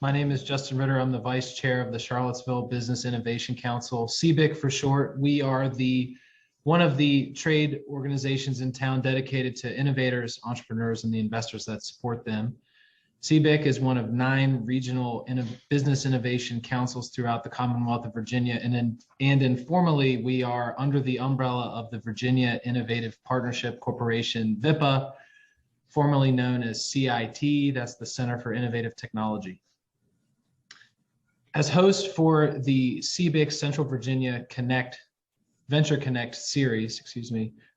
My name is Justin Ritter. I'm the Vice Chair of the Charlottesville Business Innovation Council, CBIC for short. We are one of the trade organizations in town dedicated to innovators, entrepreneurs, and the investors that support them. CBIC is one of 9 regional business innovation councils throughout the Commonwealth of Virginia, and informally, we are under the umbrella of the Virginia Innovative Partnership Corporation, VIPA, formerly known as CIT. That's the Center for Innovative Technology. As host for the CBIC Central Virginia Venture Connect series,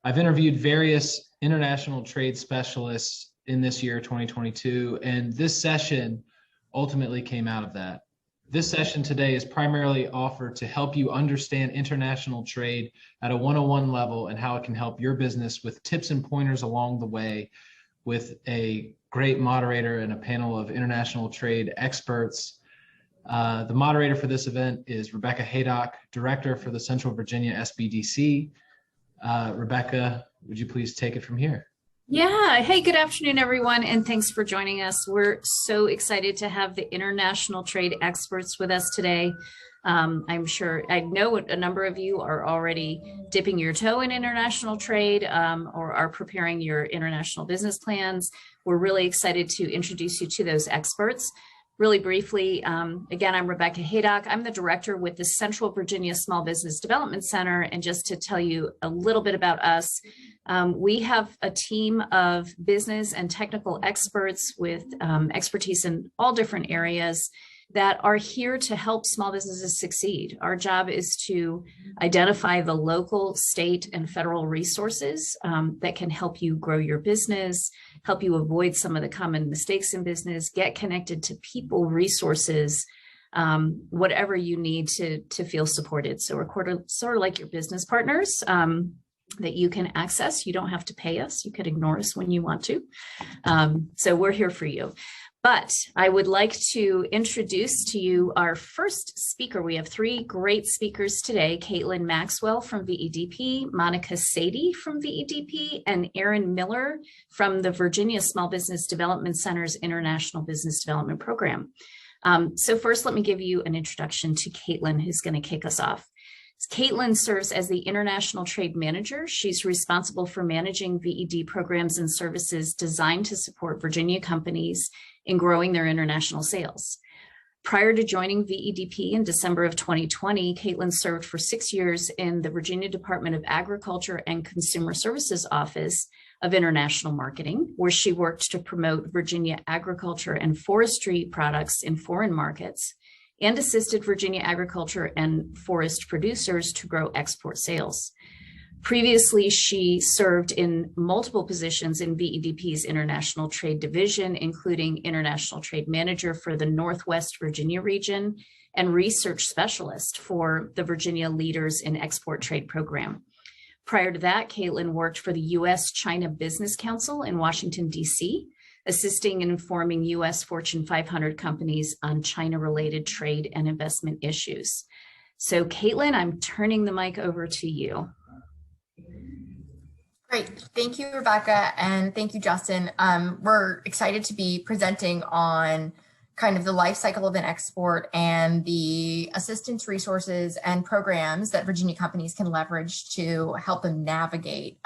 I've interviewed various international trade specialists in this year, 2022, and this session ultimately came out of that. This session today is primarily offered to help you understand international trade at a 101 level and how it can help your business with tips and pointers along the way, with a great moderator and a panel of international trade experts. The moderator for this event is Rebecca Haydock, Director for the Central Virginia SBDC. Rebecca, would you please take it from here? Yeah. Hey, good afternoon, everyone, and thanks for joining us. We're so excited to have the international trade experts with us today. I know a number of you are already dipping your toe in international trade or are preparing your international business plans. We're really excited to introduce you to those experts. Really briefly, again, I'm Rebecca Haydock. I'm the director with the Central Virginia Small Business Development Center. And just to tell you a little bit about us, we have a team of business and technical experts with expertise in all different areas that are here to help small businesses succeed. Our job is to identify the local, state, and federal resources that can help you grow your business, help you avoid some of the common mistakes in business, get connected to people, resources, whatever you need to feel supported. So we're sort of like your business partners that you can access. You don't have to pay us. You could ignore us when you want to. So we're here for you. But I would like to introduce to you our first speaker. We have 3 great speakers today: Caitlin Maxwell from VEDP, Monica Sadie from VEDP, and Aaron Miller from the Virginia Small Business Development Center's International Business Development Program. So first, let me give you an introduction to Caitlin, who's going to kick us off. Caitlin serves as the International Trade Manager. She's responsible for managing VED programs and services designed to support Virginia companies in growing their international sales. Prior to joining VEDP in December of 2020, Caitlin served for 6 years in the Virginia Department of Agriculture and Consumer Services Office of International Marketing, where she worked to promote Virginia agriculture and forestry products in foreign markets, and assisted Virginia agriculture and forest producers to grow export sales. Previously, she served in multiple positions in VEDP's International Trade Division, including International Trade Manager for the Northwest Virginia region and Research Specialist for the Virginia Leaders in Export Trade program. Prior to that, Caitlin worked for the U.S.-China Business Council in Washington, D.C., assisting and informing U.S. Fortune 500 companies on China-related trade and investment issues. So, Caitlin, I'm turning the mic over to you. Great. Thank you, Rebecca, and thank you, Justin. We're excited to be presenting on kind of the life cycle of an export and the assistance resources and programs that Virginia companies can leverage to help them navigate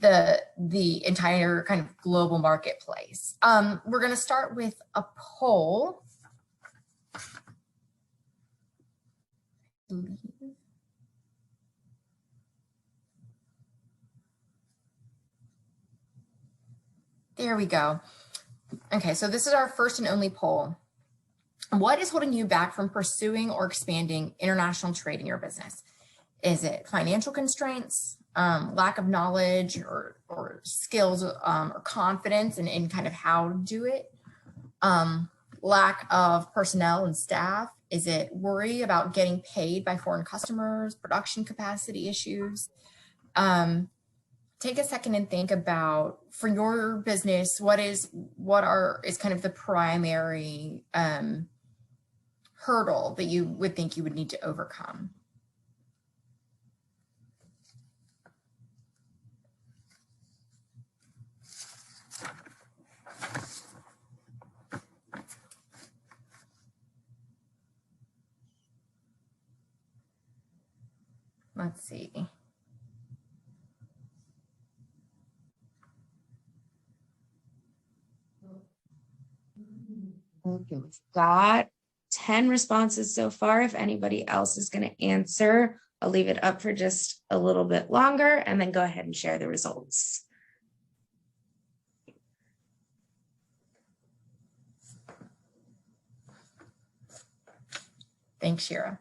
the entire kind of global marketplace. We're going to start with a poll. There we go. Okay, so this is our first and only poll. What is holding you back from pursuing or expanding international trade in your business? Is it financial constraints, lack of knowledge or skills or confidence in kind of how to do it? Lack of personnel and staff? Is it worry about getting paid by foreign customers, production capacity issues? Take a second and think about, for your business, what is kind of the primary hurdle that you would think you would need to overcome? let's see. Okay, we've got 10 responses so far. If anybody else is going to answer, I'll leave it up for just a little bit longer and then go ahead and share the results. Thanks, Shira.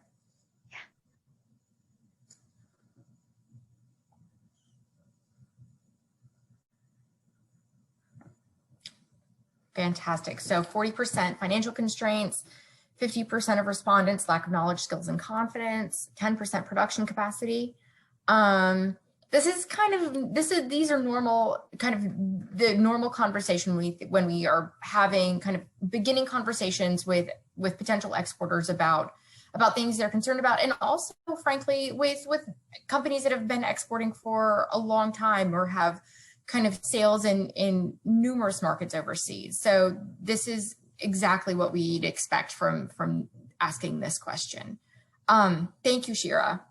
Fantastic. So 40% financial constraints, 50% of respondents lack of knowledge, skills, and confidence, 10% production capacity. These are normal, kind of the normal conversation when we are having kind of beginning conversations with potential exporters about things they're concerned about, and also, frankly, with companies that have been exporting for a long time or have kind of sales in numerous markets overseas. So this is exactly what we'd expect from asking this question. Thank you, Shira.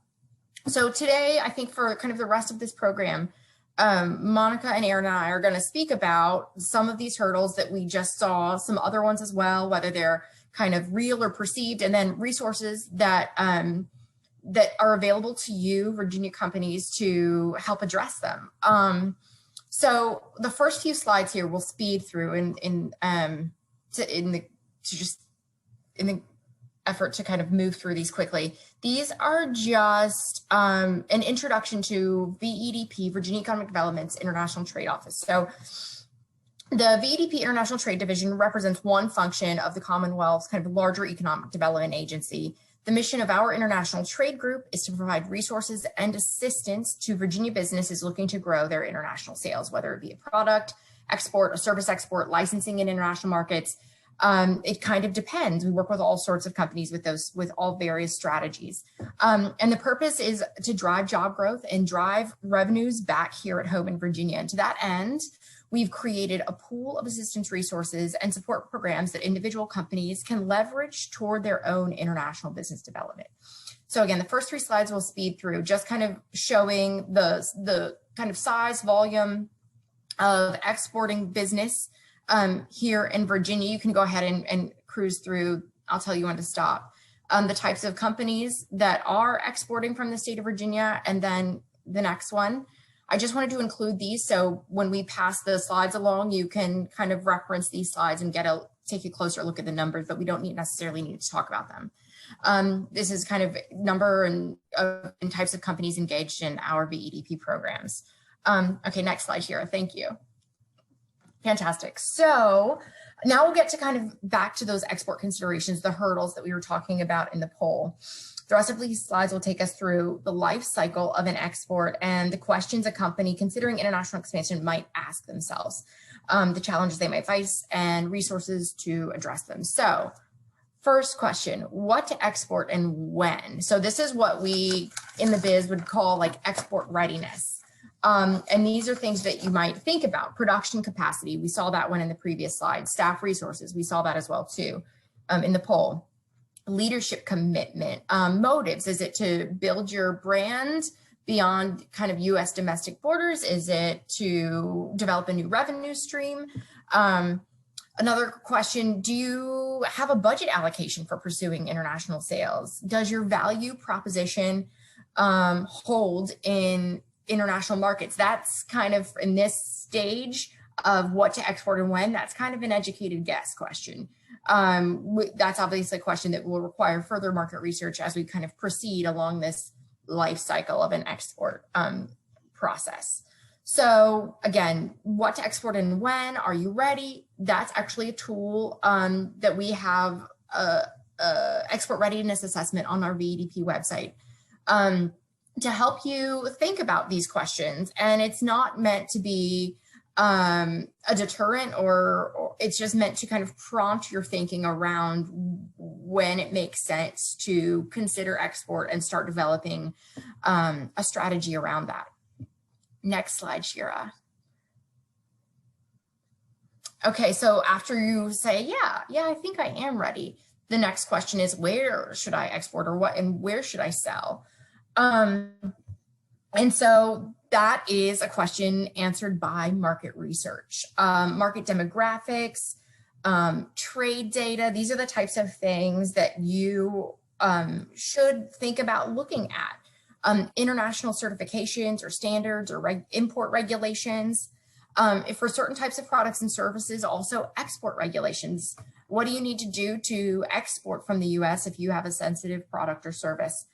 So today, I think for kind of the rest of this program, Monica and Aaron and I are going to speak about some of these hurdles that we just saw, some other ones as well, whether they're kind of real or perceived, and then resources that that are available to you, Virginia companies, to help address them. So the first few slides here we'll speed through in the effort to kind of move through these quickly. These are just an introduction to VEDP, Virginia Economic Development's International Trade Office. So the VEDP International Trade Division represents one function of the Commonwealth's kind of larger economic development agency. The mission of our international trade group is to provide resources and assistance to Virginia businesses looking to grow their international sales, whether it be a product export, a service export, licensing in international markets. It kind of depends. We work with all sorts of companies with all various strategies. And the purpose is to drive job growth and drive revenues back here at home in Virginia. And to that end, we've created a pool of assistance resources and support programs that individual companies can leverage toward their own international business development. So again, the first three slides we'll speed through, just kind of showing the kind of size, volume of exporting business here in Virginia. You can go ahead and cruise through. I'll tell you when to stop. The types of companies that are exporting from the state of Virginia, and then the next one. I just wanted to include these, so when we pass the slides along, you can kind of reference these slides and take a closer look at the numbers, but we don't necessarily need to talk about them. This is kind of number and types of companies engaged in our VEDP programs. Okay, next slide here. Thank you. Fantastic. So now we'll get to kind of back to those export considerations, the hurdles that we were talking about in the poll. The rest of these slides will take us through the life cycle of an export and the questions a company considering international expansion might ask themselves, the challenges they might face, and resources to address them. So first question, what to export and when? So this is what we in the biz would call like export readiness. And these are things that you might think about. Production capacity, we saw that one in the previous slide. Staff resources, we saw that as well too in the poll. Leadership commitment, motives, is it to build your brand beyond kind of US domestic borders? Is it to develop a new revenue stream? Another question, do you have a budget allocation for pursuing international sales? Does your value proposition hold in international markets? That's kind of in this stage of what to export and when, that's kind of an educated guess question. That's obviously a question that will require further market research as we kind of proceed along this life cycle of an export process. So again, what to export and when, are you ready? That's actually a tool that we have export readiness assessment on our VEDP website to help you think about these questions. And it's not meant to be a deterrent, or it's just meant to kind of prompt your thinking around when it makes sense to consider export and start developing a strategy around that. Next slide, Shira. Okay, so after you say, yeah, I think I am ready, the next question is, where should I export, or what, and where should I sell? And so that is a question answered by market research, market demographics, trade data. These are the types of things that you should think about looking at. International certifications or standards or import regulations. If for certain types of products and services, also export regulations. What do you need to do to export from the US if you have a sensitive product or service?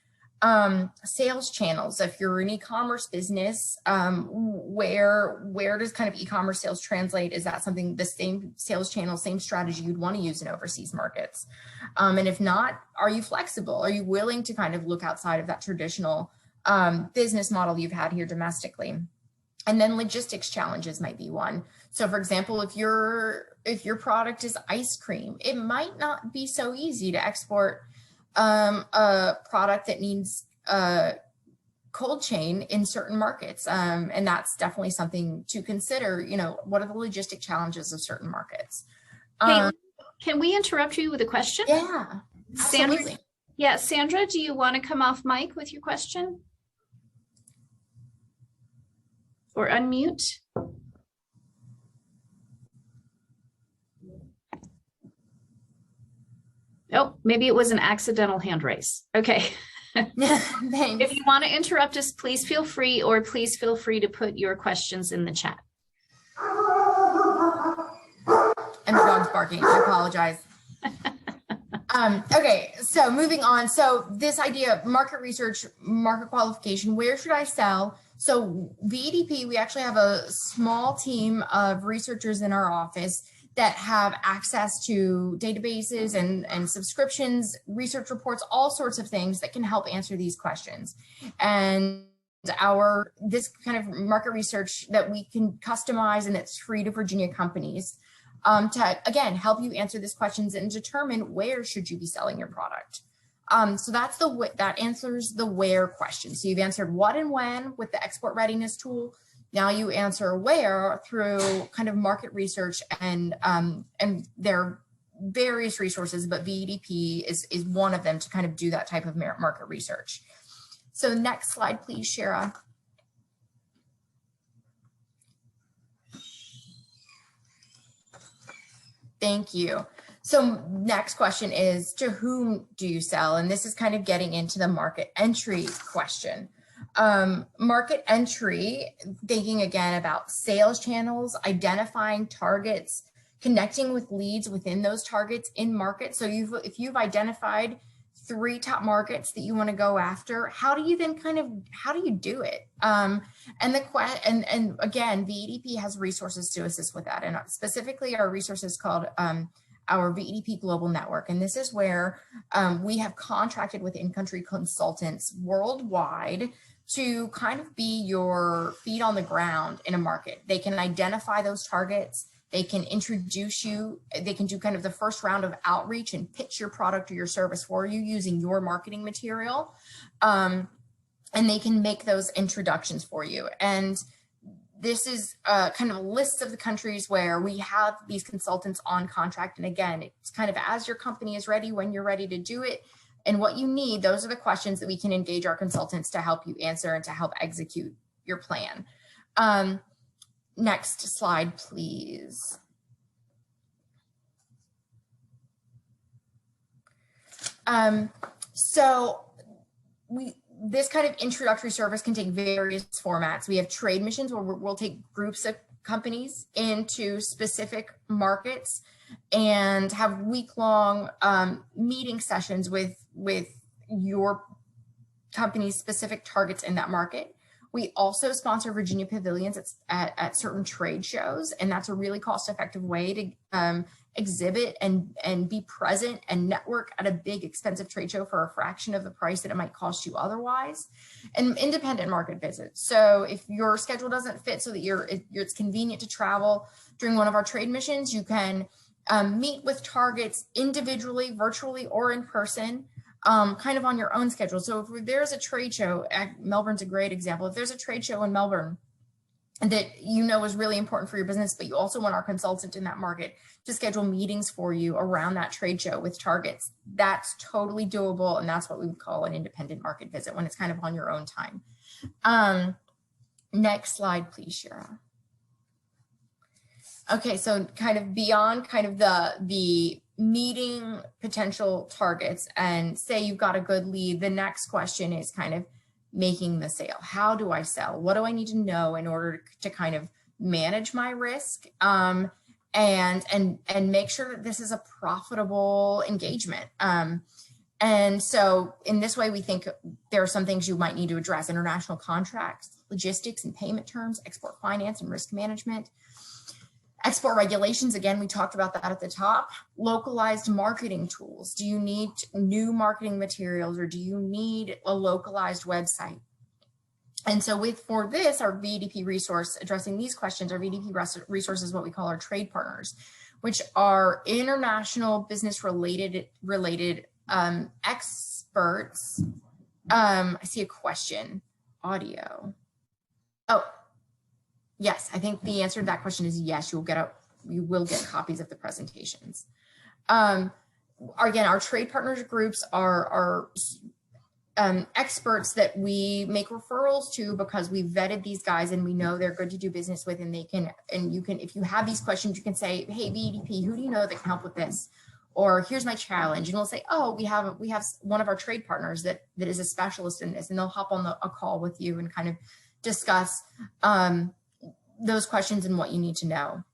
Sales channels. If you're an e-commerce business, where does kind of e-commerce sales translate? Is that something, the same sales channel, same strategy you'd want to use in overseas markets? And if not, are you flexible? Are you willing to kind of look outside of that traditional business model you've had here domestically? And then logistics challenges might be one. So for example, if your product is ice cream, it might not be so easy to export a product that needs cold chain in certain markets. And that's definitely something to consider. You know, what are the logistic challenges of certain markets? Hey, can we interrupt you with a question? Yeah, Sandra, absolutely. yeah, Sandra, do you want to come off mic with your question? Or unmute? Oh, maybe it was an accidental hand raise. Okay. If you want to interrupt us, please feel free, or please feel free to put your questions in the chat. And the dog's barking. I apologize. Okay, so moving on. So this idea of market research, market qualification, where should I sell? So VEDP, we actually have a small team of researchers in our office that have access to databases and subscriptions, research reports, all sorts of things that can help answer these questions. And this kind of market research that we can customize, and it's free to Virginia companies to, again, help you answer these questions and determine where should you be selling your product. So that answers the where question. So you've answered what and when with the export readiness tool. Now you answer where through kind of market research, and there are various resources, but VEDP is one of them to kind of do that type of market research. So next slide, please, Shara. Thank you. So next question is, to whom do you sell? And this is kind of getting into the market entry question. Market entry, thinking again about sales channels, identifying targets, connecting with leads within those targets in market. So if you've identified 3 top markets that you want to go after, how do you do it? And again, VEDP has resources to assist with that. And specifically our resource is called our VEDP Global Network. And this is where we have contracted with in-country consultants worldwide to kind of be your feet on the ground in a market. They can identify those targets. They can introduce you. They can do kind of the first round of outreach and pitch your product or your service for you using your marketing material. And they can make those introductions for you. And this is kind of a list of the countries where we have these consultants on contract. And again, it's kind of as your company is ready, when you're ready to do it, and what you need, those are the questions that we can engage our consultants to help you answer and to help execute your plan. Next slide, please. This kind of introductory service can take various formats. We have trade missions where we'll take groups of companies into specific markets and have week-long meeting sessions with your company's specific targets in that market. We also sponsor Virginia pavilions at certain trade shows, and that's a really cost-effective way to exhibit and be present and network at a big expensive trade show for a fraction of the price that it might cost you otherwise. And independent market visits. So if your schedule doesn't fit so that it's convenient to travel during one of our trade missions, you can meet with targets individually, virtually, or in person, kind of on your own schedule. So if there's a trade show, Melbourne's a great example. If there's a trade show in Melbourne that you know is really important for your business, but you also want our consultant in that market to schedule meetings for you around that trade show with targets, that's totally doable. And that's what we would call an independent market visit, when it's kind of on your own time. Next slide, please, Shira. Okay, so kind of beyond kind of the meeting potential targets, and say you've got a good lead, the next question is kind of making the sale. How do I sell? What do I need to know in order to kind of manage my risk, and make sure that this is a profitable engagement? And so in this way, we think there are some things you might need to address: international contracts, logistics and payment terms, export finance and risk management, export regulations. Again, we talked about that at the top. Localized marketing tools. Do you need new marketing materials, or do you need a localized website? And so for this, our VDP resource addressing these questions, our VDP resource is what we call our trade partners, which are international business related experts. I see a question. Audio. Oh, yes, I think the answer to that question is yes. You will get copies of the presentations. Again, our trade partners groups are experts that we make referrals to because we vetted these guys and we know they're good to do business with, and you can, if you have these questions, you can say, hey, VDP, who do you know that can help with this? Or here's my challenge. And we'll say, oh, we have one of our trade partners that is a specialist in this, and they'll hop on a call with you and kind of discuss those questions and what you need to know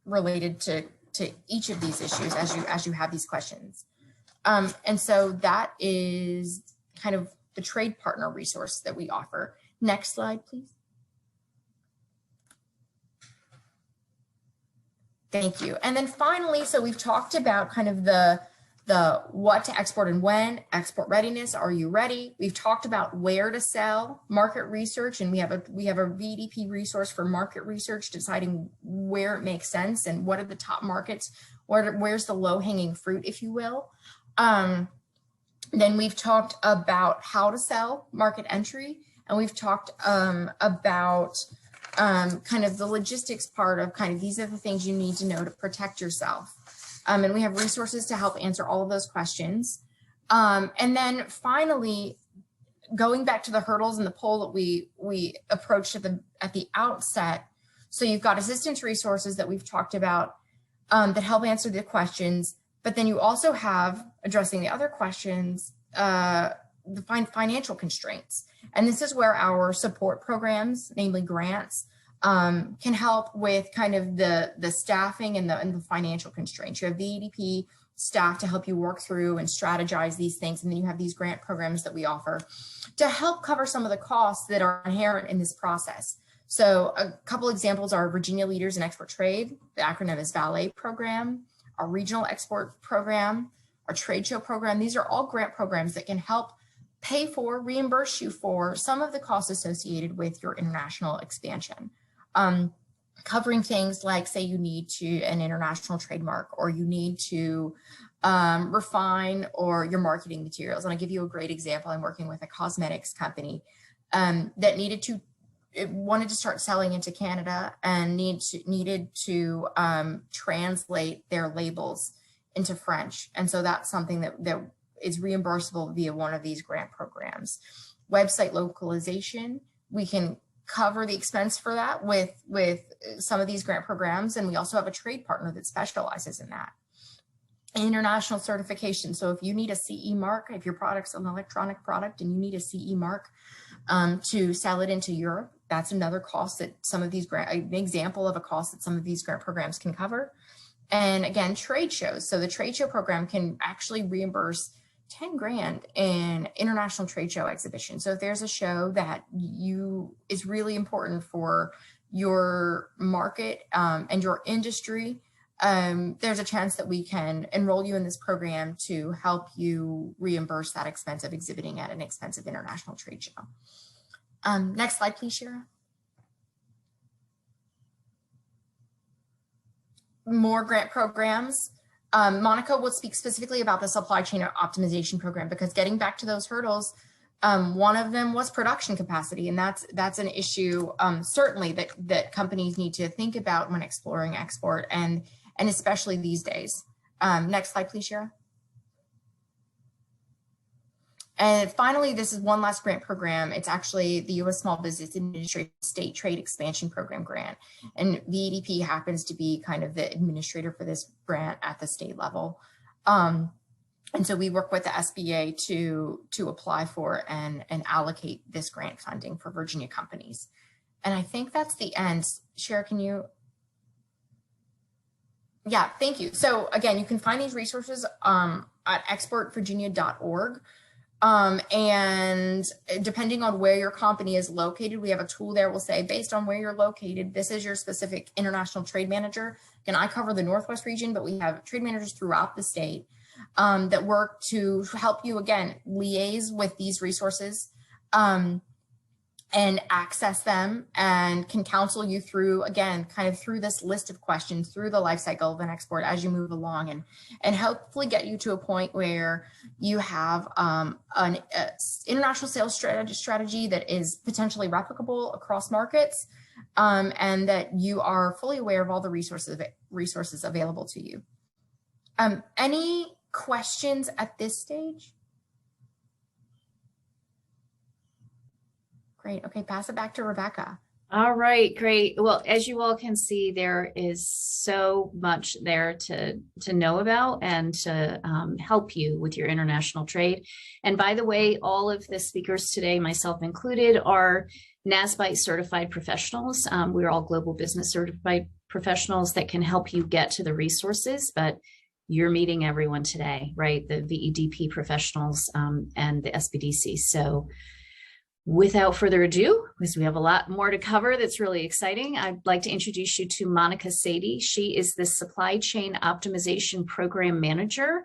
related to each of these issues as you have these questions. And so that is kind of the trade partner resource that we offer. Next slide, please. Thank you. And then finally, so we've talked about kind of the what to export and when, export readiness. Are you ready? We've talked about where to sell, market research, and we have a VDP resource for market research, deciding where it makes sense and what are the top markets, where's the low hanging fruit, if you will. Then we've talked about how to sell, market entry, and we've talked about kind of the logistics part of kind of these are the things you need to know to protect yourself. And we have resources to help answer all of those questions. And then finally, going back to the hurdles and the poll that we approached at the outset. So you've got assistance resources that we've talked about that help answer the questions, but then you also have, addressing the other questions, the financial constraints. And this is where our support programs, namely grants, can help with kind of the staffing and the financial constraints. You have VDP staff to help you work through and strategize these things. And then you have these grant programs that we offer to help cover some of the costs that are inherent in this process. So a couple examples are Virginia Leaders in Export Trade. The acronym is VALE program, our regional export program, our trade show program. These are all grant programs that can help pay for, reimburse you for some of the costs associated with your international expansion. Covering things like, say you need an international trademark, or you need to refine or your marketing materials. And I'll give you a great example. I'm working with a cosmetics company that wanted to start selling into Canada and needed to translate their labels into French. And so that's something that is reimbursable via one of these grant programs. Website localization, we can cover the expense for that with some of these grant programs. And we also have a trade partner that specializes in that. International certification. So if you need a CE mark, if your product's an electronic product and you need a CE mark to sell it into Europe, that's another cost that some of these an example of a cost that some of these grant programs can cover. And again, trade shows. So the trade show program can actually reimburse 10 grand in international trade show exhibition. So if there's a show that is really important for your market and your industry, there's a chance that we can enroll you in this program to help you reimburse that expense of exhibiting at an expensive international trade show. Next slide, please, Shira. More grant programs. Monica will speak specifically about the supply chain optimization program, because getting back to those hurdles, one of them was production capacity, and that's an issue certainly that companies need to think about when exploring export, and especially these days. Next slide, please, Shira. And finally, this is one last grant program. It's actually the U.S. Small Business Administration State Trade Expansion Program grant. And VEDP happens to be kind of the administrator for this grant at the state level. And so we work with the SBA to apply for and allocate this grant funding for Virginia companies. And I think that's the end. Shara, can you? Yeah, thank you. So again, you can find these resources at exportvirginia.org. And depending on where your company is located, we have a tool there. We'll say, based on where you're located, this is your specific international trade manager. And I cover the Northwest region, but we have trade managers throughout the state that work to help you, again, liaise with these resources and access them, and can counsel you through, again, kind of through this list of questions, through the life cycle of an export as you move along, and hopefully get you to a point where you have an international sales strategy that is potentially replicable across markets, and that you are fully aware of all the resources available to you. Any questions at this stage? Great. Okay, pass it back to Rebecca. All right, great. Well, as you all can see, there is so much there to know about and to help you with your international trade. And by the way, all of the speakers today, myself included, are NASBITE certified professionals. We're all global business certified professionals that can help you get to the resources, but you're meeting everyone today, right? The VEDP professionals and the SBDC. So without further ado, because we have a lot more to cover that's really exciting, I'd like to introduce you to Monica Sadie. She is the Supply Chain Optimization Program Manager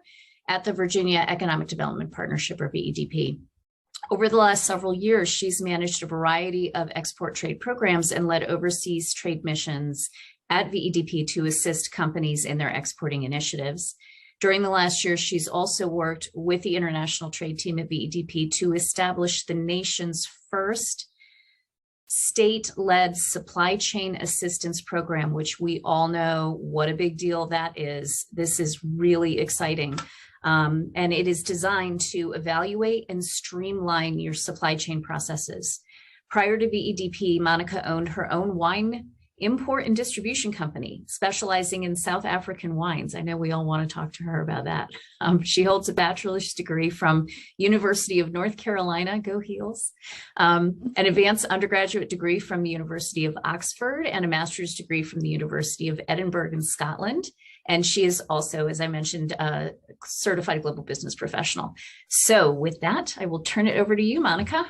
at the Virginia Economic Development Partnership, or VEDP. Over the last several years, she's managed a variety of export trade programs and led overseas trade missions at VEDP to assist companies in their exporting initiatives. During the last year, she's also worked with the international trade team at VEDP to establish the nation's first state-led supply chain assistance program, which we all know what a big deal that is. This is really exciting. And it is designed to evaluate and streamline your supply chain processes. Prior to VEDP, Monica owned her own wine import and distribution company specializing in South African wines. I know we all want to talk to her about that. She holds a bachelor's degree from University of North Carolina, go Heels, an advanced undergraduate degree from the University of Oxford, and a master's degree from the University of Edinburgh in Scotland. And she is also, as I mentioned, a certified global business professional. So with that, I will turn it over to you, Monica.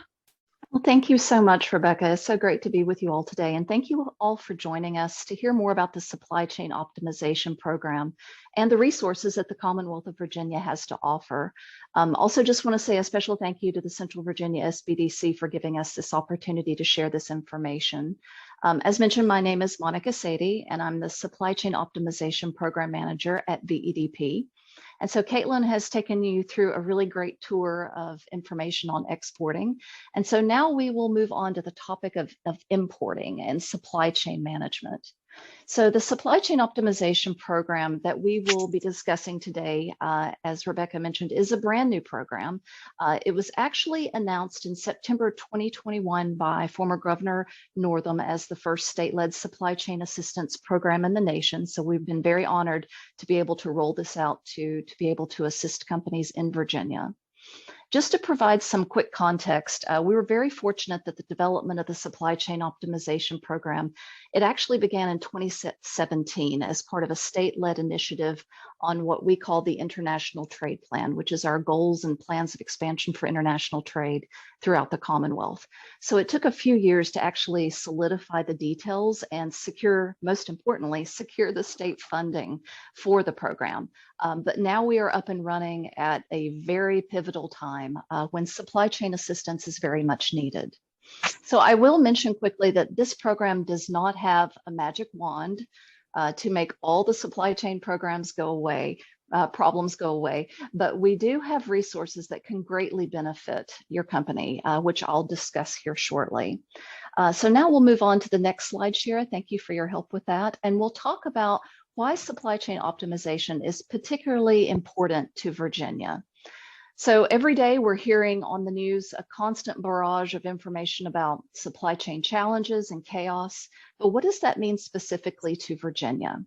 Well, thank you so much, Rebecca. It's so great to be with you all today. And thank you all for joining us to hear more about the Supply Chain Optimization Program and the resources that the Commonwealth of Virginia has to offer. Also, just want to say a special thank you to the Central Virginia SBDC for giving us this opportunity to share this information. As mentioned, my name is Monica Sadie, and I'm the Supply Chain Optimization Program Manager at VEDP. And so Caitlin has taken you through a really great tour of information on exporting. And so now we will move on to the topic of importing and supply chain management. So the Supply Chain Optimization Program that we will be discussing today, as Rebecca mentioned, is a brand new program. It was actually announced in September 2021 by former Governor Northam as the first state-led supply chain assistance program in the nation. So we've been very honored to be able to roll this out to be able to assist companies in Virginia. Just to provide some quick context, we were very fortunate that the development of the Supply Chain Optimization Program, it actually began in 2017 as part of a state-led initiative on what we call the International Trade Plan, which is our goals and plans of expansion for international trade throughout the Commonwealth. So it took a few years to actually solidify the details and secure, most importantly, secure the state funding for the program. But now we are up and running at a very pivotal time when supply chain assistance is very much needed. So I will mention quickly that this program does not have a magic wand to make all the supply chain programs go away, problems go away, but we do have resources that can greatly benefit your company, which I'll discuss here shortly. So now we'll move on to the next slide, Shara. Thank you for your help with that. And we'll talk about why supply chain optimization is particularly important to Virginia. So every day we're hearing on the news a constant barrage of information about supply chain challenges and chaos. But what does that mean specifically to Virginia?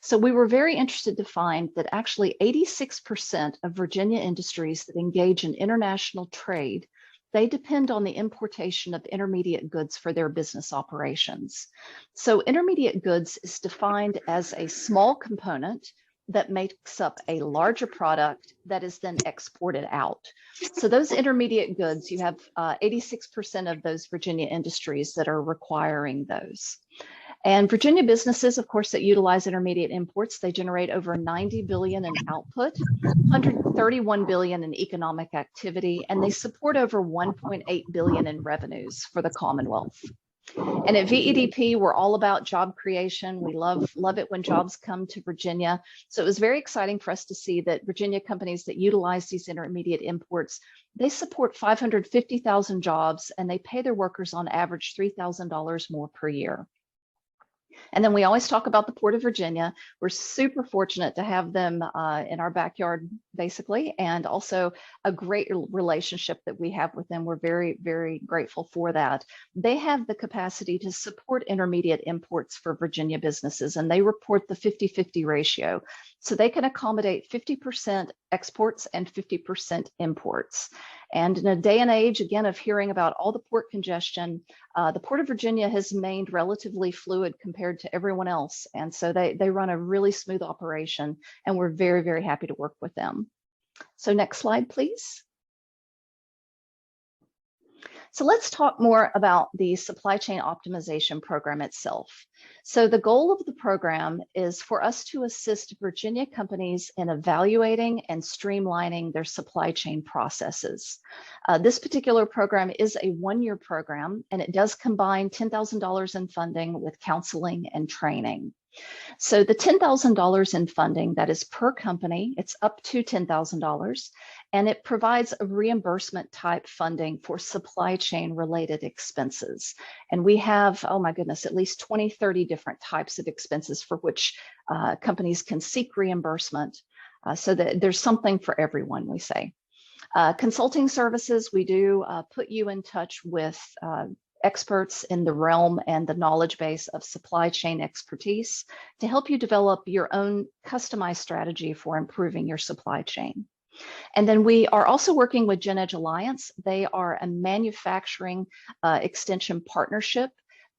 So we were very interested to find that actually 86% of Virginia industries that engage in international trade, they depend on the importation of intermediate goods for their business operations. So intermediate goods is defined as a small component that makes up a larger product that is then exported out. So those intermediate goods, you have 86% of those Virginia industries that are requiring those. And Virginia businesses, of course, that utilize intermediate imports, they generate over 90 billion in output, 131 billion in economic activity, and they support over 1.8 billion in revenues for the Commonwealth. And at VEDP, we're all about job creation. We love it when jobs come to Virginia. So it was very exciting for us to see that Virginia companies that utilize these intermediate imports, they support 550,000 jobs, and they pay their workers on average $3,000 more per year. And then we always talk about the Port of Virginia. We're super fortunate to have them in our backyard, basically, and also a great relationship that we have with them. We're very, very grateful for that. They have the capacity to support intermediate imports for Virginia businesses, and they report the 50-50 ratio. So they can accommodate 50% exports and 50% imports. And in a day and age, again, of hearing about all the port congestion, the Port of Virginia has remained relatively fluid compared to everyone else. And so they run a really smooth operation, and we're very, very happy to work with them. So next slide, please. So let's talk more about the supply chain optimization program itself. So the goal of the program is for us to assist Virginia companies in evaluating and streamlining their supply chain processes. This particular program is a one-year program, and it does combine $10,000 in funding with counseling and training. So the $10,000 in funding, that is per company, it's up to $10,000, and it provides a reimbursement type funding for supply chain related expenses. And we have, oh my goodness, at least 20, 30 different types of expenses for which companies can seek reimbursement, so that there's something for everyone, we say. Consulting services, we do put you in touch with experts in the realm and the knowledge base of supply chain expertise to help you develop your own customized strategy for improving your supply chain. And then we are also working with Gen Edge Alliance. They are a manufacturing extension partnership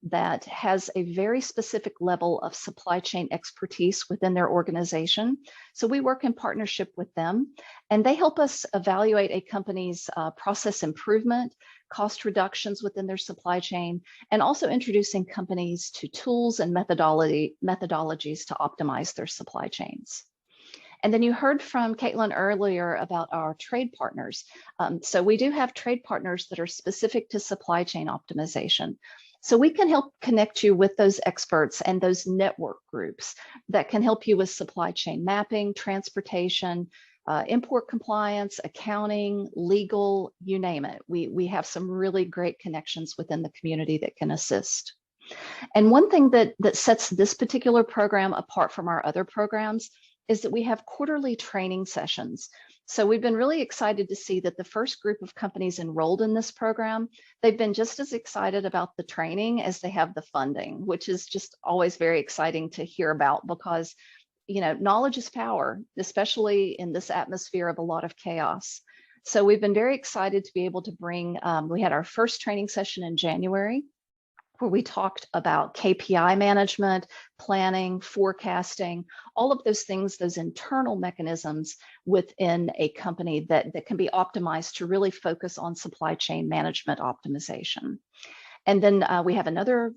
that has a very specific level of supply chain expertise within their organization. So we work in partnership with them, and they help us evaluate a company's process improvement, cost reductions within their supply chain, and also introducing companies to tools and methodologies to optimize their supply chains. And then you heard from Caitlin earlier about our trade partners. So we do have trade partners that are specific to supply chain optimization. So we can help connect you with those experts and those network groups that can help you with supply chain mapping, transportation, import compliance, accounting, legal, you name it. We have some really great connections within the community that can assist. And one thing that sets this particular program apart from our other programs is that we have quarterly training sessions. So we've been really excited to see that the first group of companies enrolled in this program, they've been just as excited about the training as they have the funding, which is just always very exciting to hear about, because knowledge is power, especially in this atmosphere of a lot of chaos. So we've been very excited to be able to bring, we had our first training session in January, where we talked about KPI management, planning, forecasting, all of those things, those internal mechanisms within a company that can be optimized to really focus on supply chain management optimization. And then we have another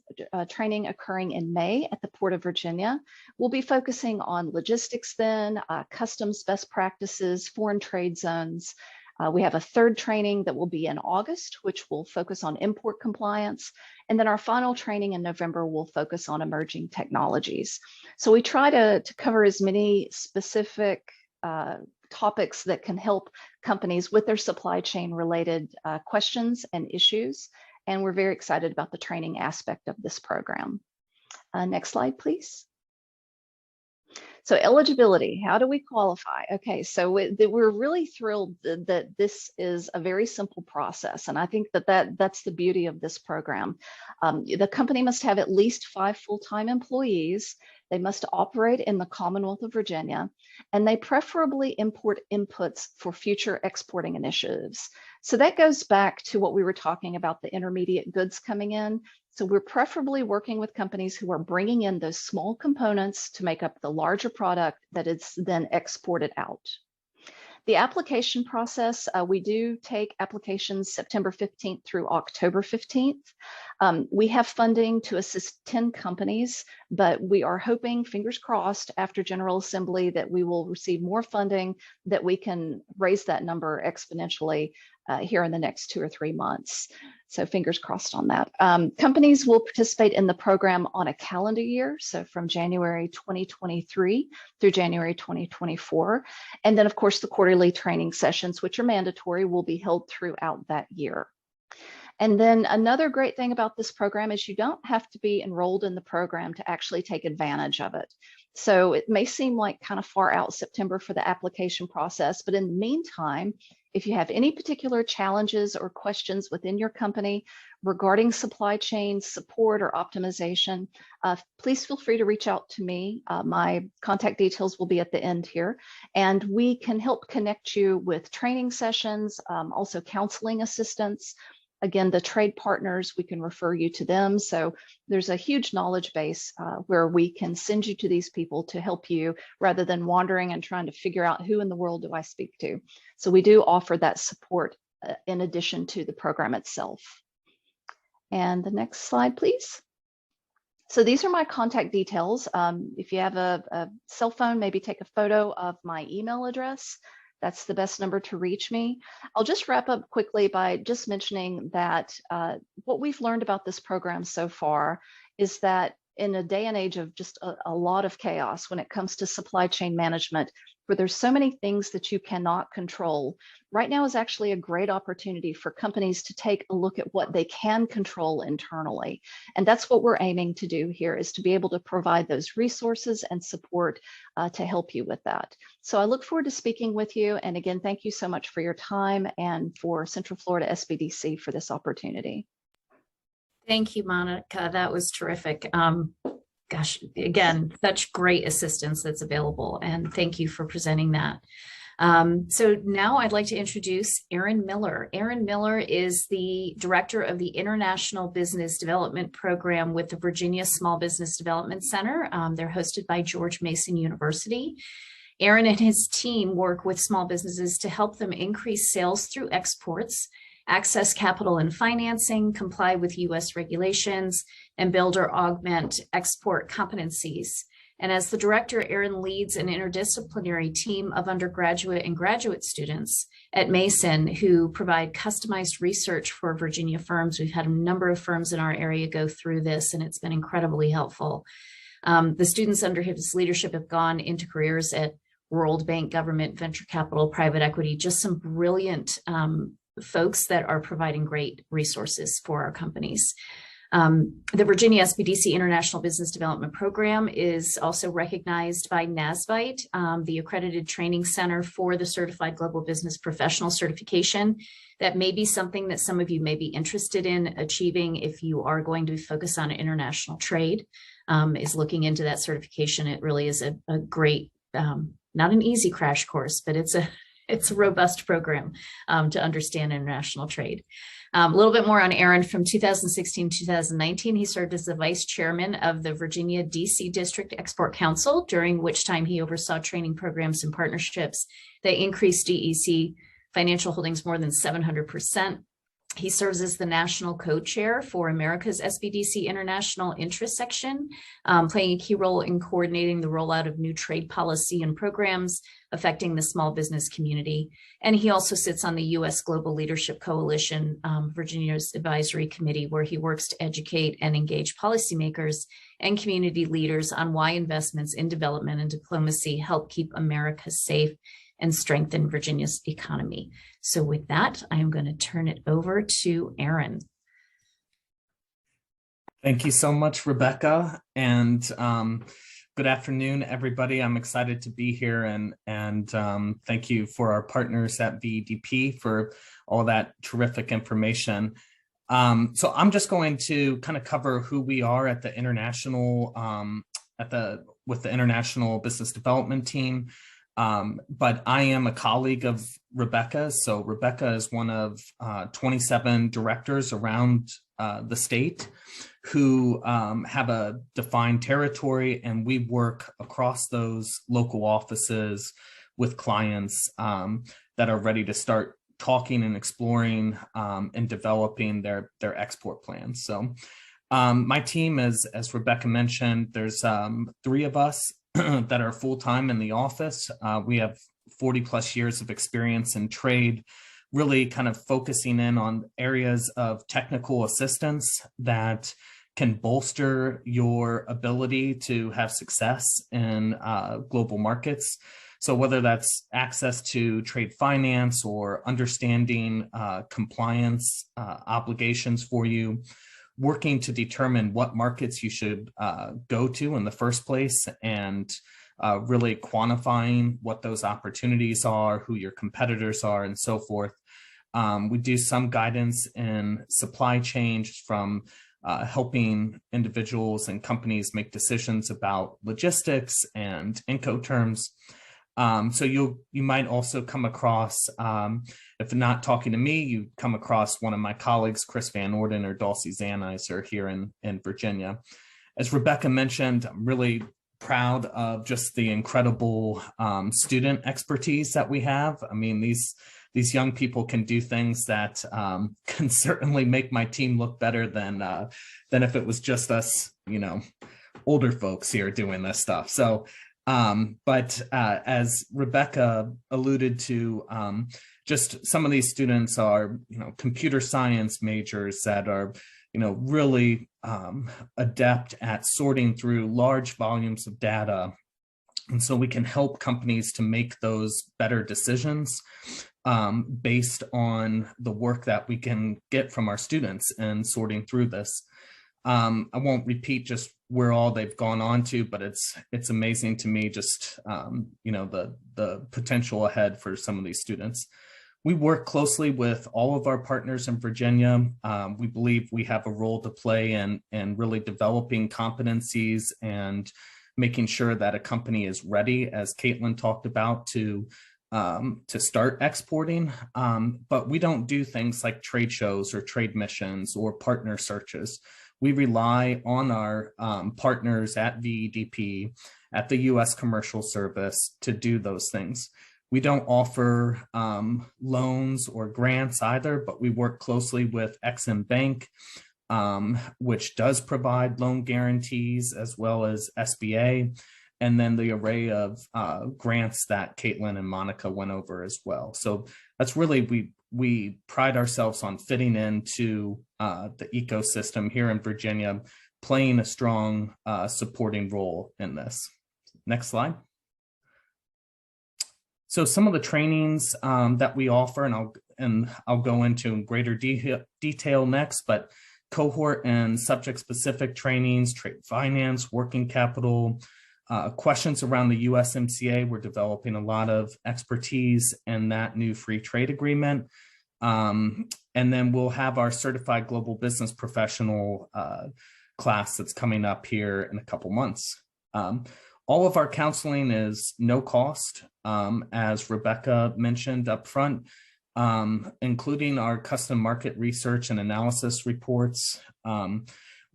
training occurring in May at the Port of Virginia. We'll be focusing on logistics then, customs best practices, foreign trade zones. We have a third training that will be in August, which will focus on import compliance. And then our final training in November will focus on emerging technologies. So we try to cover as many specific topics that can help companies with their supply chain related questions and issues. And we're very excited about the training aspect of this program. Next slide, please. So eligibility, how do we qualify? Okay, so we're really thrilled that this is a very simple process. And I think that's the beauty of this program. The company must have at least 5 full-time employees. They must operate in the Commonwealth of Virginia, and they preferably import inputs for future exporting initiatives. So that goes back to what we were talking about, the intermediate goods coming in. So we're preferably working with companies who are bringing in those small components to make up the larger product that is then exported out. The application process, we do take applications September 15th through October 15th. We have funding to assist 10 companies, but we are hoping, fingers crossed, after General Assembly that we will receive more funding, that we can raise that number exponentially here in the next 2 or 3 months. So fingers crossed on that. Companies will participate in the program on a calendar year, so from January 2023 through January 2024. And then, of course, the quarterly training sessions, which are mandatory, will be held throughout that year. And then another great thing about this program is you don't have to be enrolled in the program to actually take advantage of it. So it may seem like kind of far out September for the application process, but in the meantime, if you have any particular challenges or questions within your company regarding supply chain support or optimization, please feel free to reach out to me. My contact details will be at the end here, and we can help connect you with training sessions, also counseling assistance. Again, the trade partners, we can refer you to them. So there's a huge knowledge base where we can send you to these people to help you rather than wandering and trying to figure out who in the world do I speak to. So we do offer that support in addition to the program itself. And the next slide, please. So these are my contact details. If you have a cell phone, maybe take a photo of my email address. That's the best number to reach me. I'll just wrap up quickly by just mentioning that what we've learned about this program so far is that in a day and age of just a lot of chaos when it comes to supply chain management, where there's so many things that you cannot control, right now is actually a great opportunity for companies to take a look at what they can control internally. And that's what we're aiming to do here, is to be able to provide those resources and support to help you with that. So I look forward to speaking with you. And again, thank you so much for your time and for Central Florida SBDC for this opportunity. Thank you, Monica. That was terrific. Gosh, again, such great assistance that's available. And thank you for presenting that. So now I'd like to introduce Erin Miller. Erin Miller is the director of the International Business Development Program with the Virginia Small Business Development Center. They're hosted by George Mason University. Erin and his team work with small businesses to help them increase sales through exports, access capital and financing, comply with U.S. regulations, and build or augment export competencies. And as the director, Erin leads an interdisciplinary team of undergraduate and graduate students at Mason who provide customized research for Virginia firms. We've had a number of firms in our area go through this, and it's been incredibly helpful. The students under his leadership have gone into careers at World Bank, government, venture capital, private equity, just some brilliant folks that are providing great resources for our companies. The Virginia SBDC International Business Development Program is also recognized by NASBITE, the accredited training center for the Certified Global Business Professional certification. That may be something that some of you may be interested in achieving if you are going to focus on international trade, is looking into that certification. It really is a great, not an easy crash course, but it's a robust program to understand international trade. A little bit more on Erin. From 2016 to 2019, he served as the vice chairman of the Virginia DC District Export Council, during which time he oversaw training programs and partnerships that increased DEC financial holdings more than 700%. He serves as the national co-chair for America's SBDC International Interest Section, playing a key role in coordinating the rollout of new trade policy and programs affecting the small business community. And he also sits on the U.S. Global Leadership Coalition, Virginia's advisory committee, where he works to educate and engage policymakers and community leaders on why investments in development and diplomacy help keep America safe and strengthen Virginia's economy. So with that, I am going to turn it over to Erin. Thank you so much, Rebecca. And Good afternoon, everybody. I'm excited to be here, and thank you for our partners at VEDP for all that terrific information. So I'm just going to kind of cover who we are at the international with the International Business Development Team. But I am a colleague of Rebecca. So Rebecca is one of 27 directors around the state who have a defined territory, and we work across those local offices with clients that are ready to start talking and exploring and developing their export plans. So my team, as Rebecca mentioned, there's 3 of us that are full-time in the office. We have 40 plus years of experience in trade, really kind of focusing in on areas of technical assistance that can bolster your ability to have success in global markets. So whether that's access to trade finance or understanding compliance obligations for you, working to determine what markets you should go to in the first place, and really quantifying what those opportunities are, who your competitors are, and so forth. We do some guidance in supply chain from helping individuals and companies make decisions about logistics and Incoterms. So you might also come across, if not talking to me, you come across one of my colleagues, Chris Van Orden or Dulcie Zanizer here in Virginia. As Rebecca mentioned, I'm really proud of just the incredible student expertise that we have. I mean, these young people can do things that can certainly make my team look better than if it was just us, older folks here doing this stuff. So, but as Rebecca alluded to, just some of these students are, computer science majors that are, really adept at sorting through large volumes of data. And so we can help companies to make those better decisions based on the work that we can get from our students and sorting through this. I won't repeat just where all they've gone on to, but it's amazing to me just the potential ahead for some of these students. We work closely with all of our partners in Virginia. We believe we have a role to play in really developing competencies and making sure that a company is ready, as Caitlin talked about, to start exporting. But we don't do things like trade shows or trade missions or partner searches. We rely on our partners at VEDP, at the U.S. Commercial Service, to do those things. We don't offer loans or grants either, but we work closely with Ex-Im Bank, which does provide loan guarantees, as well as SBA, and then the array of grants that Caitlin and Monica went over as well. So that's really, we pride ourselves on fitting into the ecosystem here in Virginia, playing a strong supporting role in this. Next slide. So some of the trainings that we offer, and I'll go into in greater detail next, but cohort and subject-specific trainings, trade finance, working capital, questions around the USMCA. We're developing a lot of expertise in that new free trade agreement. And then we'll have our certified global business professional class that's coming up here in a couple months. All of our counseling is no cost, as Rebecca mentioned up front, including our custom market research and analysis reports.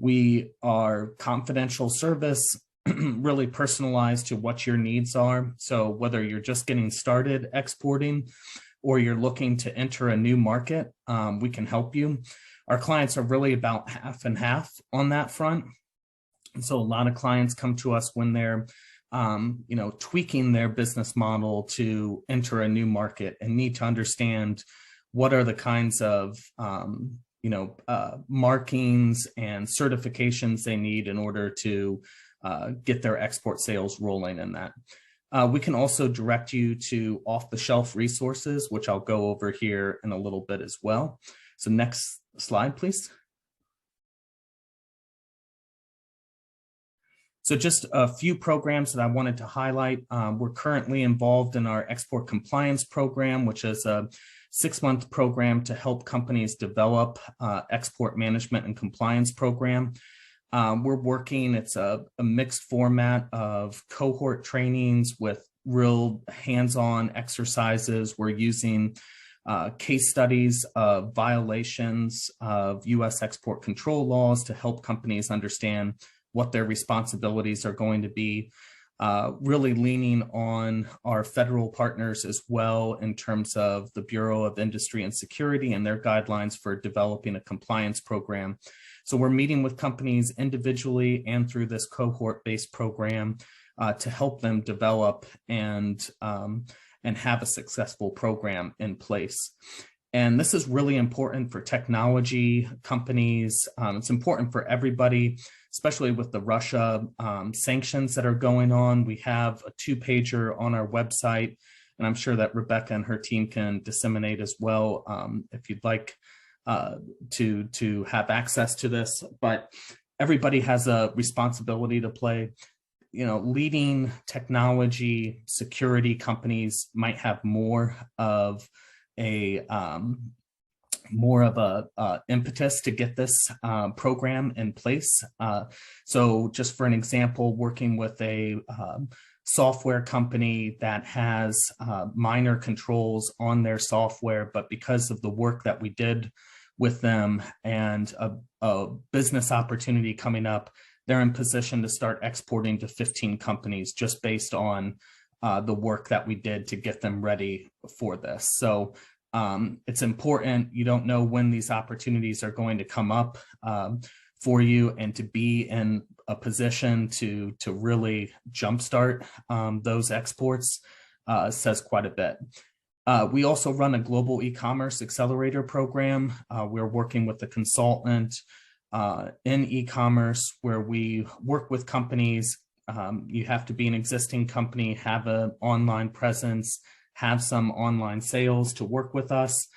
We are confidential service, really personalized to what your needs are. So whether you're just getting started exporting or you're looking to enter a new market, we can help you. Our clients are really about half and half on that front. And so a lot of clients come to us when they're, tweaking their business model to enter a new market and need to understand what are the kinds of, markings and certifications they need in order to get their export sales rolling in that. We can also direct you to off-the-shelf resources, which I'll go over here in a little bit as well. So next slide, please. So just a few programs that I wanted to highlight. We're currently involved in our export compliance program, which is a 6-month program to help companies develop export management and compliance program. We're working, it's a mixed format of cohort trainings with real hands-on exercises. We're using case studies of violations of U.S. export control laws to help companies understand what their responsibilities are going to be, really leaning on our federal partners as well in terms of the Bureau of Industry and Security and their guidelines for developing a compliance program. So we're meeting with companies individually and through this cohort-based program to help them develop and have a successful program in place. And this is really important for technology companies. It's important for everybody, especially with the Russia sanctions that are going on. We have a 2-pager on our website, and I'm sure that Rebecca and her team can disseminate as well if you'd like to have access to this. But everybody has a responsibility to play. You know, leading technology security companies might have more of a impetus to get this program in place. So just for an example, working with a software company that has minor controls on their software, but because of the work that we did with them and a business opportunity coming up, they're in position to start exporting to 15 companies just based on the work that we did to get them ready for this. So it's important. You don't know when these opportunities are going to come up for you, and to be in a position to really jumpstart those exports says quite a bit. We also run a global e-commerce accelerator program. We're working with a consultant in e-commerce where we work with companies. You have to be an existing company, have an online presence, have some online sales to work with us.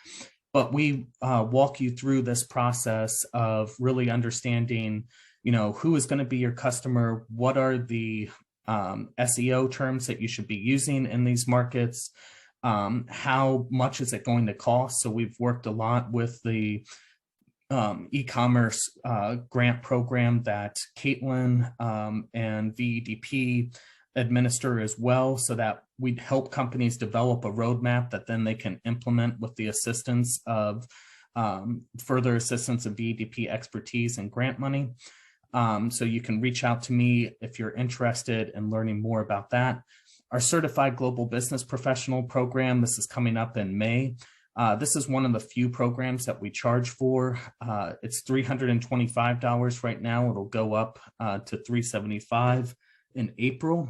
But we walk you through this process of really understanding, you know, who is going to be your customer, what are the SEO terms that you should be using in these markets, how much is it going to cost. So we've worked a lot with the e-commerce grant program that Caitlin and VEDP administer as well, so that we'd help companies develop a roadmap that then they can implement with the assistance of further assistance of VEDP expertise and grant money. So you can reach out to me if you're interested in learning more about that. Our Certified Global Business Professional program, this is coming up in May. This is one of the few programs that we charge for. It's $325 right now. It'll go up to $375 in April.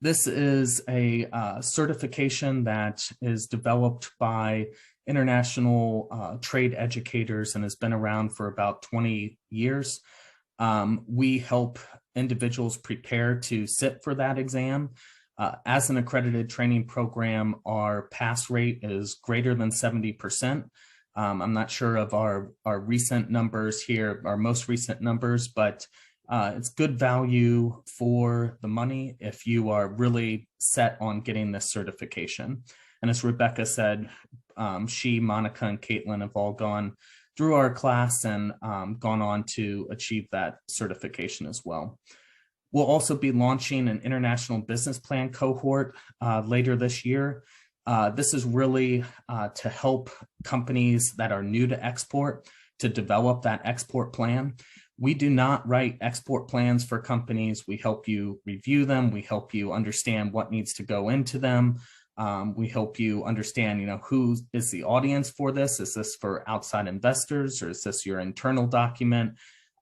This is a certification that is developed by international trade educators and has been around for about 20 years. We help individuals prepare to sit for that exam. As an accredited training program, our pass rate is greater than 70%. I'm not sure of our recent numbers here, our most recent numbers, but it's good value for the money if you are really set on getting this certification. And as Rebecca said, she, Monica, and Caitlin have all gone through our class and gone on to achieve that certification as well. We'll also be launching an international business plan cohort later this year. This is really to help companies that are new to export to develop that export plan. We do not write export plans for companies. We help you review them. We help you understand what needs to go into them. We help you understand, you know, who is the audience for this? Is this for outside investors, or is this your internal document?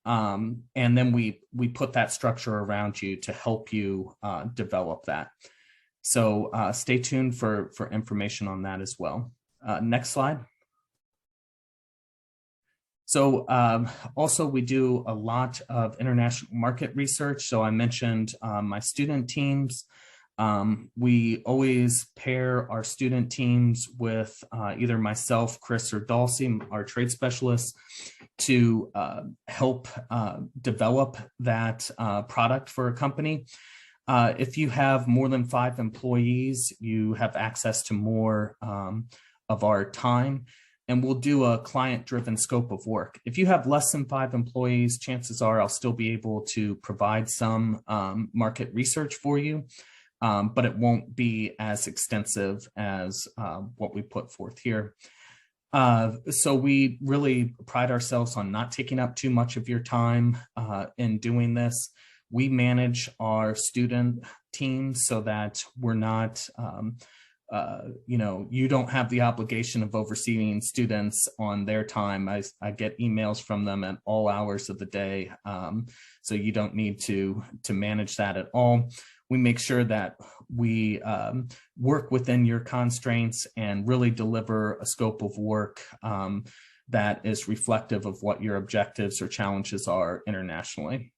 And then we put that structure around you to help you develop that. So stay tuned for information on that as well. Next slide. So also we do a lot of international market research. So I mentioned my student teams. We always pair our student teams with either myself, Chris, or Dulcie, our trade specialists, to help develop that product for a company. If you have more than 5 employees, you have access to more of our time, and we'll do a client-driven scope of work. If you have less than 5 employees, chances are I'll still be able to provide some market research for you, but it won't be as extensive as what we put forth here. So we really pride ourselves on not taking up too much of your time in doing this. We manage our student team so that we're not, you don't have the obligation of overseeing students on their time. I get emails from them at all hours of the day, so you don't need to manage that at all. We make sure that we work within your constraints and really deliver a scope of work that is reflective of what your objectives or challenges are internationally.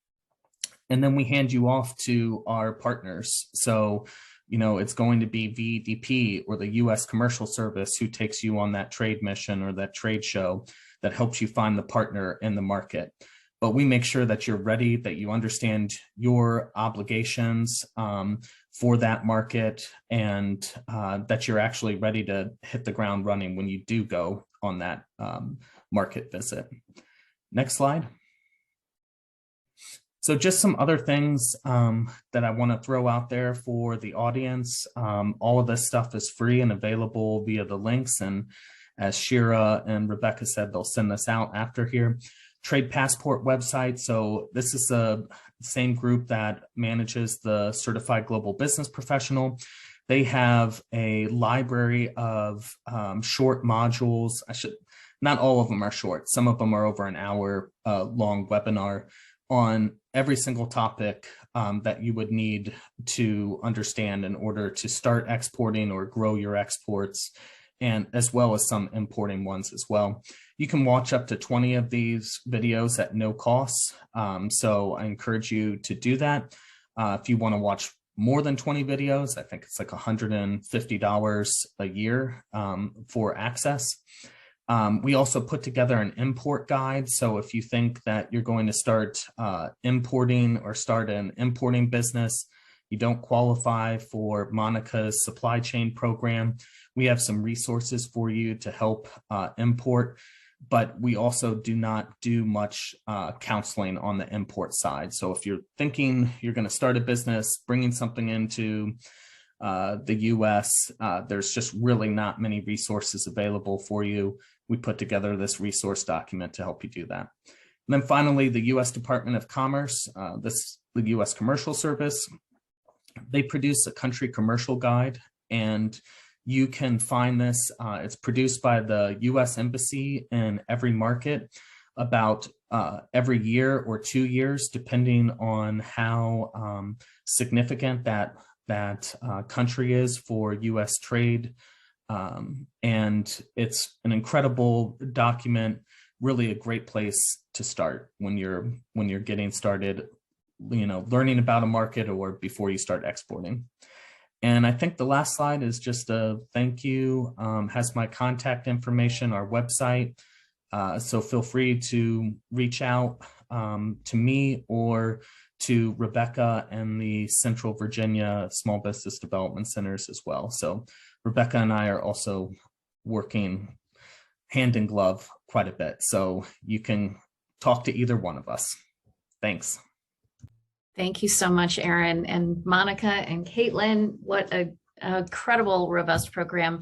And then we hand you off to our partners. So, it's going to be VDP or the U.S. Commercial Service who takes you on that trade mission or that trade show that helps you find the partner in the market. But we make sure that you're ready, that you understand your obligations for that market, and that you're actually ready to hit the ground running when you do go on that market visit. Next slide. So just some other things that I want to throw out there for the audience. All of this stuff is free and available via the links. And as Shira and Rebecca said, they'll send this out after here. Trade Passport website. So this is the same group that manages the Certified Global Business Professional. They have a library of short modules. Not all of them are short. Some of them are over an hour long webinar on every single topic that you would need to understand in order to start exporting or grow your exports, and as well as some importing ones as well. You can watch up to 20 of these videos at no cost. So I encourage you to do that. If you want to watch more than 20 videos, I think it's like $150 a year for access. We also put together an import guide. So if you think that you're going to start importing or start an importing business, you don't qualify for Monica's supply chain program, we have some resources for you to help import, but we also do not do much counseling on the import side. So if you're thinking you're going to start a business, bringing something into the US, there's just really not many resources available for you. We put together this resource document to help you do that. And then finally, the US Department of Commerce, the US Commercial Service, they produce a country commercial guide, and you can find this. It's produced by the US Embassy in every market about every year or 2 years, depending on how significant that country is for US trade. And it's an incredible document, really a great place to start when you're getting started, learning about a market or before you start exporting. And I think the last slide is just a thank you, has my contact information, our website. So feel free to reach out to me or to Rebecca and the Central Virginia Small Business Development Centers as well. So Rebecca and I are also working hand in glove quite a bit. So you can talk to either one of us. Thanks. Thank you so much, Aaron and Monica and Caitlin. What a incredible, robust program.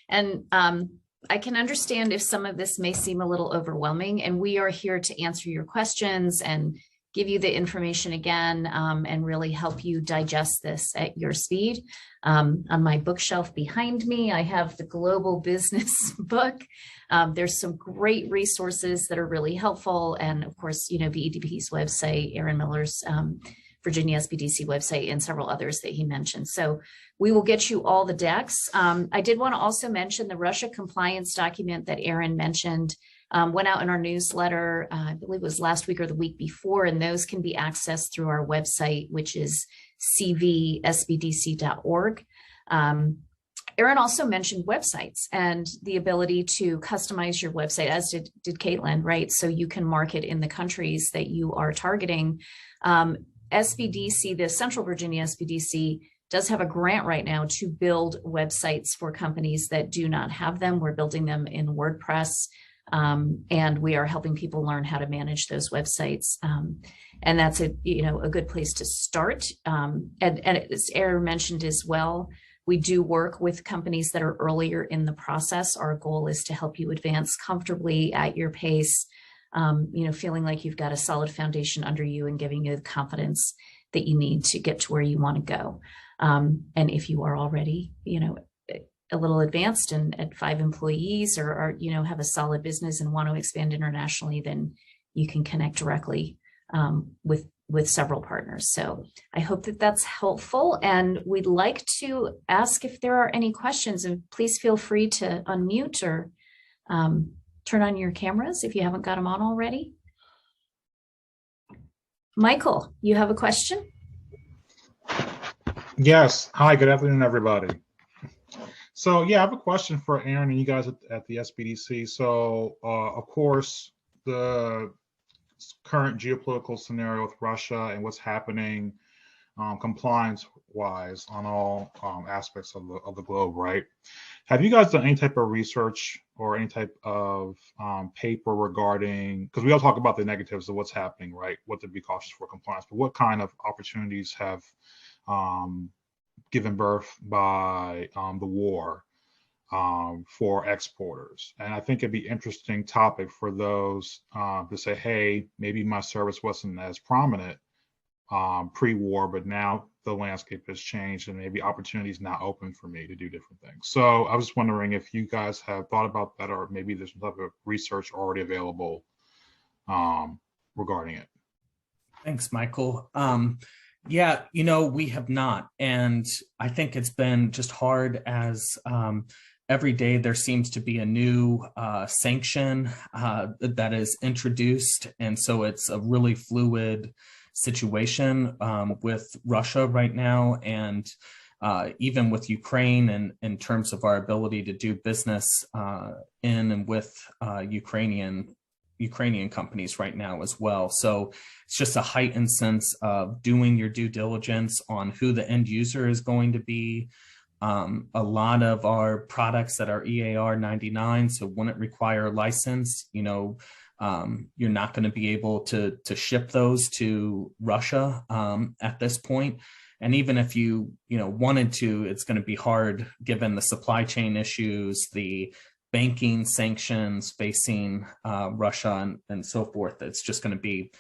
And I can understand if some of this may seem a little overwhelming, and we are here to answer your questions and give you the information again, and really help you digest this at your speed. On my bookshelf behind me, I have the Global Business book. There's some great resources that are really helpful. And of course, VEDP's website, Aaron Miller's Virginia SBDC website, and several others that he mentioned. So we will get you all the decks. I did want to also mention the Russia compliance document that Aaron mentioned. went out in our newsletter, I believe it was last week or the week before, and those can be accessed through our website, which is cvsbdc.org. Erin also mentioned websites and the ability to customize your website, as did Caitlin, right? So you can market in the countries that you are targeting. SBDC, the Central Virginia SBDC, does have a grant right now to build websites for companies that do not have them. We're building them in WordPress, and we are helping people learn how to manage those websites. And that's a good place to start. And as Erin mentioned as well, we do work with companies that are earlier in the process. Our goal is to help you advance comfortably at your pace, feeling like you've got a solid foundation under you and giving you the confidence that you need to get to where you want to go. And if you are already, a little advanced and at 5 employees or have a solid business and want to expand internationally, then you can connect directly with several partners. So I hope that that's helpful. And we'd like to ask if there are any questions, and please feel free to unmute or turn on your cameras if you haven't got them on already. Michael, you have a question? Yes. Hi, good afternoon, everybody. So yeah, I have a question for Erin and you guys at the SBDC. So of course, the current geopolitical scenario with Russia and what's happening compliance-wise on all aspects of the globe, right? Have you guys done any type of research or any type of paper regarding, because we all talk about the negatives of what's happening, right? What to be cautious for compliance, but what kind of opportunities have given birth by the war for exporters? And I think it'd be interesting topic for those to say, hey, maybe my service wasn't as prominent pre-war, but now the landscape has changed and maybe opportunities now open for me to do different things. So I was just wondering if you guys have thought about that, or maybe there's some type of research already available regarding it. Thanks, Michael. Yeah, we have not. And I think it's been just hard as every day there seems to be a new sanction that is introduced. And so it's a really fluid situation with Russia right now, and even with Ukraine, and in terms of our ability to do business in and with Ukrainian companies right now as well. So it's just a heightened sense of doing your due diligence on who the end user is going to be. A lot of our products that are EAR 99, so wouldn't require a license, you're not going to be able to ship those to Russia at this point. And even if you wanted to, it's going to be hard given the supply chain issues, the banking sanctions facing Russia and so forth. It's just going to be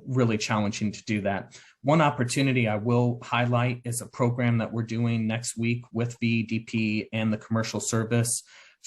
really challenging to do that. One opportunity I will highlight is a program that we're doing next week with VDP and the commercial service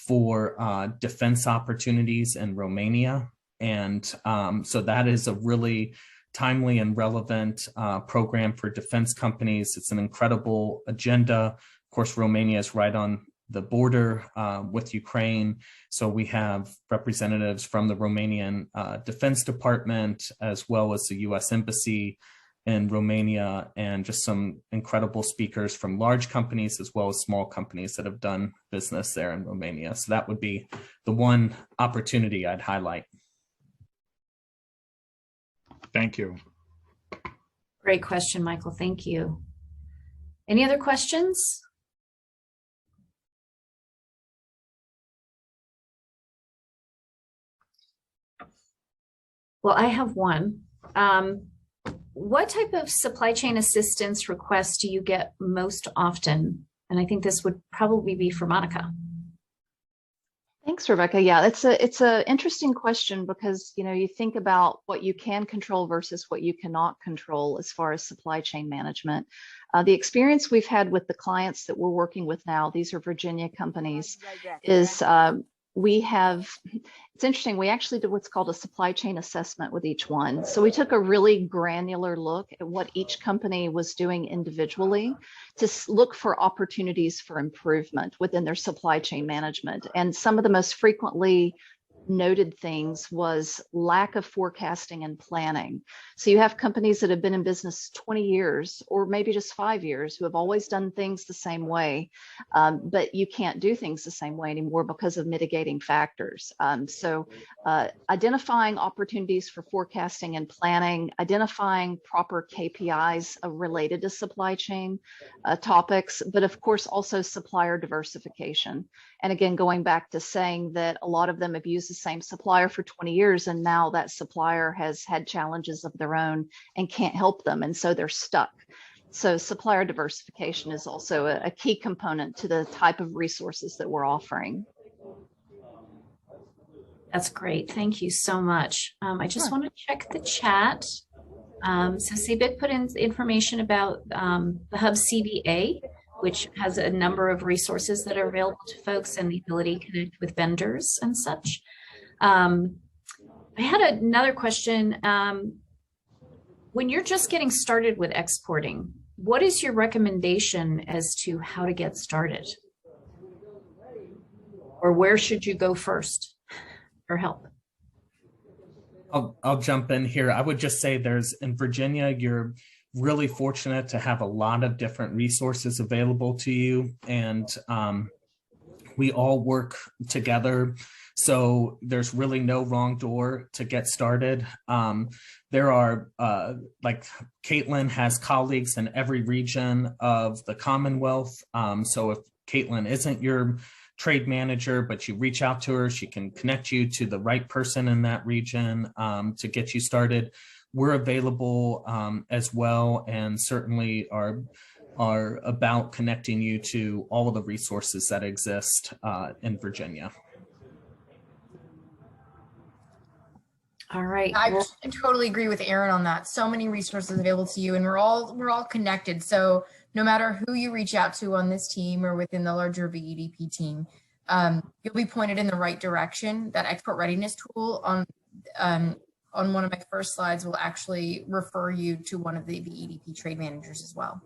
for defense opportunities in Romania. And so that is a really timely and relevant program for defense companies. It's an incredible agenda. Of course, Romania is right on the border with Ukraine. So we have representatives from the Romanian Defense Department, as well as the US Embassy in Romania, and just some incredible speakers from large companies as well as small companies that have done business there in Romania. So that would be the one opportunity I'd highlight. Thank you. Great question, Michael. Thank you. Any other questions? Well, I have one. What type of supply chain assistance requests do you get most often? And I think this would probably be for Monica. Thanks, Rebecca. Yeah, it's a interesting question because you think about what you can control versus what you cannot control as far as supply chain management. The experience we've had with the clients that we're working with now, these are Virginia companies, is it's interesting, we actually did what's called a supply chain assessment with each one. So we took a really granular look at what each company was doing individually to look for opportunities for improvement within their supply chain management. And some of the most frequently noted things was lack of forecasting and planning. So you have companies that have been in business 20 years or maybe just 5 years who have always done things the same way, but you can't do things the same way anymore because of mitigating factors. So identifying opportunities for forecasting and planning, identifying proper KPIs related to supply chain topics, but of course also supplier diversification. And again, going back to saying that a lot of them have used the same supplier for 20 years, and now that supplier has had challenges of their own and can't help them, and so they're stuck. So supplier diversification is also a key component to the type of resources that we're offering. That's great. Thank you so much. I just want to check the chat. So CBIC put in information about the Hub CBA, which has a number of resources that are available to folks and the ability to connect with vendors and such. I had another question. When you're just getting started with exporting, what is your recommendation as to how to get started? Or where should you go first for help? I'll jump in here. I would just say in Virginia, you're really fortunate to have a lot of different resources available to you, and we all work together. So there's really no wrong door to get started. There are, like Caitlin has colleagues in every region of the Commonwealth. So if Caitlin isn't your trade manager, but you reach out to her, she can connect you to the right person in that region to get you started. We're available as well, and certainly are about connecting you to all of the resources that exist in Virginia. All right. I totally agree with Aaron on that. So many resources available to you, and we're all connected. So no matter who you reach out to on this team or within the larger VEDP team, you'll be pointed in the right direction. That export readiness tool on one of my first slides will actually refer you to one of the VEDP trade managers as well.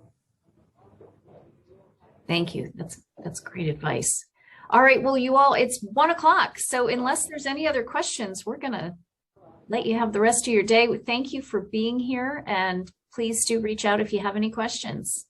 Thank you. That's great advice. All right. Well, you all, it's 1 o'clock. So unless there's any other questions, we're going to let you have the rest of your day. Thank you for being here, and please do reach out if you have any questions.